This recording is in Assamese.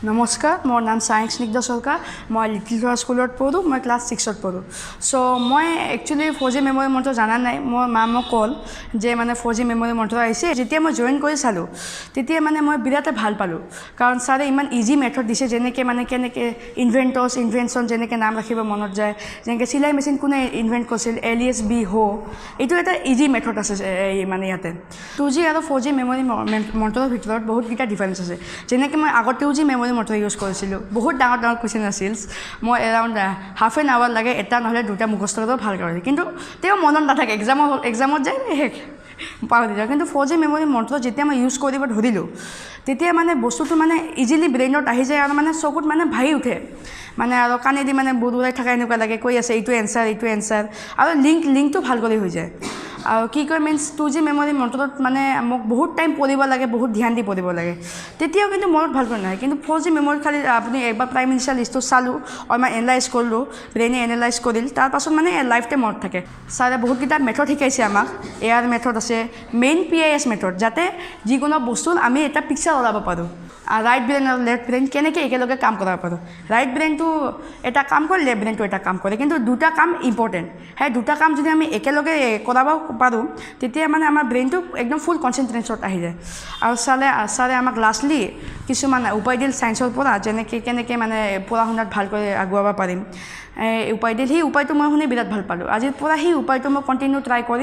নমস্কাৰ মোৰ নাম সায়ং স্নিগ্ধ সৰকাৰ মই লিটিল ফ্লাৱাৰ স্কুলত পঢ়োঁ মই ক্লাছ 6ত পঢ়োঁ সো মই একচুৱেলি 4G মেমৰি মন্ত্ৰ জানা নাই মোৰ মা মোক কল যে মানে 4G মেমৰি মন্ত্ৰ আহিছে যেতিয়া মই জয়েন কৰি চালোঁ তেতিয়া মানে মই বিৰাট ভাল পালোঁ কাৰণ ছাৰে ইমান ইজি মেথড দিছে যেনেকৈ মানে কেনেকৈ ইনভেনশ্যন যেনেকৈ নাম ৰাখিব মনত যায় যেনেকৈ চিলাই মেচিন কোনে ইনভেণ্ট কৰিছিল এলিয়াছ বি হো এইটো এটা ইজি মেথড আছে মানে ইয়াতে 2G আৰু 4G মেমৰি মন্ত্ৰৰ ভিতৰত বহুতকেইটা ডিফাৰেঞ্চ আছে যেনেকৈ মই আগত 2G মেমৰি মন্ত্ৰ ইউজ কৰিছিলোঁ বহুত ডাঙৰ ডাঙৰ কুৱেশ্যন আছিল মই এৰাউণ্ড হাফ এন আৱাৰ লাগে এটা নহ'লে দুটা মুখস্থ কৰিব ভাল কৰিছিল কিন্তু তেওঁ মনত নাথাকে এক্সামত যায় শেষ পাহৰি যাওঁ কিন্তু 4G মেমৰি মন্ত্ৰ যেতিয়া মই ইউজ কৰিব ধৰিলোঁ তেতিয়া মানে বস্তুটো মানে ইজিলি ব্ৰেইনত আহি যায় আৰু মানে চকুত মানে ভাহি উঠে মানে আৰু কাণেদি মানে বুৰুৱাই থকা এনেকুৱা লাগে কৈ আছে এইটো এনচাৰ আৰু লিংকটো ভাল কৰি হৈ যায় আৰু কি কয় মিনছ 2G মেমৰি মন্ত্ৰত মানে মোক বহুত টাইম পঢ়িব লাগে বহুত ধ্যান দি পঢ়িব লাগে তেতিয়াও কিন্তু মনত ভালকৈ নাহে কিন্তু 4G মেমৰি খালি আপুনি একবাৰ প্ৰাইম মিনিষ্টাৰ লিষ্টটো চালোঁ মই এনালাইজ কৰিলোঁ ব্ৰেইনে এনালাইজ কৰিল তাৰপাছত মানে লাইফ টাইম মনত থাকে ছাৰে বহুতকেইটা মেথড শিকাইছে আমাক এয়াৰ মেথড আছে মেইন PIS মেথড যাতে যিকোনো বস্তু আমি এটা পিকচাৰ ওলাব পাৰোঁ ৰাইট ব্ৰেইন আৰু লেফ্ট ব্ৰেইন কেনেকৈ একেলগে কাম কৰাব পাৰোঁ ৰাইট ব্ৰেইনটো এটা কাম কৰে লেফ্ট ব্ৰেইনটো এটা কাম কৰে কিন্তু দুটা কাম ইম্পৰ্টেণ্ট সেই দুটা কাম যদি আমি একেলগে কৰাব পাৰোঁ তেতিয়া মানে আমাৰ ব্ৰেইনটো একদম ফুল কনচেনট্ৰেশ্যনত আহি যায় আৰু ছাৰে আমাক লাষ্টলি কিছুমান উপায় দিল ছায়েন্সৰ পৰা যেনেকৈ কেনেকৈ মানে পঢ়া শুনাত ভালকৈ আগুৱাব পাৰিম উপায় দিল সেই উপায়টো মই শুনি বিৰাট ভাল পালোঁ আজিৰ পৰা সেই উপায়টো মই কণ্টিনিউ ট্ৰাই কৰিম